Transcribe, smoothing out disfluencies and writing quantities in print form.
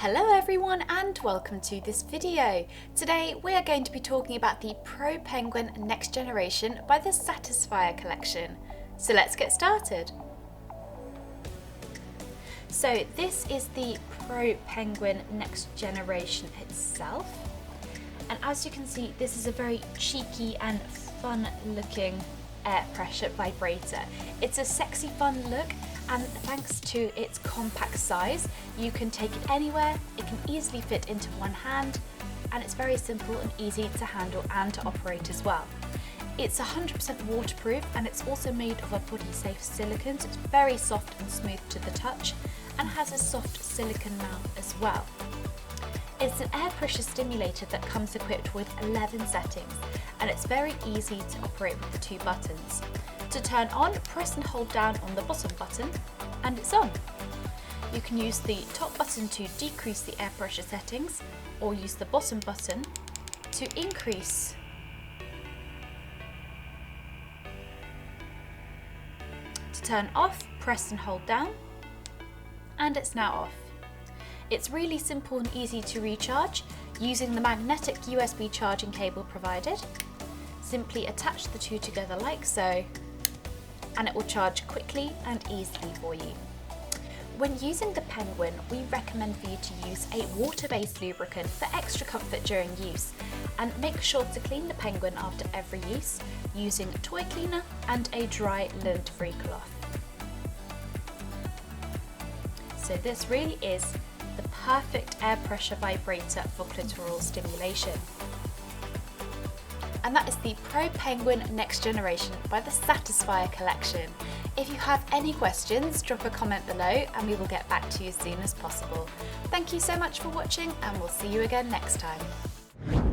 Hello everyone and welcome to this video. Today we are going to be talking about the Pro Penguin Next Generation by the Satisfyer collection. So let's get started. So this is the Pro Penguin Next Generation itself. And as you can see, this is a very cheeky and fun looking air pressure vibrator. It's a sexy fun look, and thanks to its compact size, you can take it anywhere. It can easily fit into one hand, and it's very simple and easy to handle and to operate as well. It's 100% waterproof, and it's also made of a body safe silicone, so it's very soft and smooth to the touch and has a soft silicone mouth as well. It's an air pressure stimulator that comes equipped with 11 settings, and it's very easy to operate with the 2 buttons. To turn on, press and hold down on the bottom button and it's on. You can use the top button to decrease the air pressure settings, or use the bottom button to increase. To turn off, press and hold down, and it's now off. It's really simple and easy to recharge using the magnetic USB charging cable provided. Simply attach the 2 together like so, and it will charge quickly and easily for you. When using the Penguin, we recommend for you to use a water-based lubricant for extra comfort during use, and make sure to clean the Penguin after every use using a toy cleaner and a dry lint-free cloth. So this really is the perfect air pressure vibrator for clitoral stimulation. And that is the Pro Penguin Next Generation by the Satisfyer collection. If you have any questions, drop a comment below and we will get back to you as soon as possible. Thank you so much for watching, and we'll see you again next time.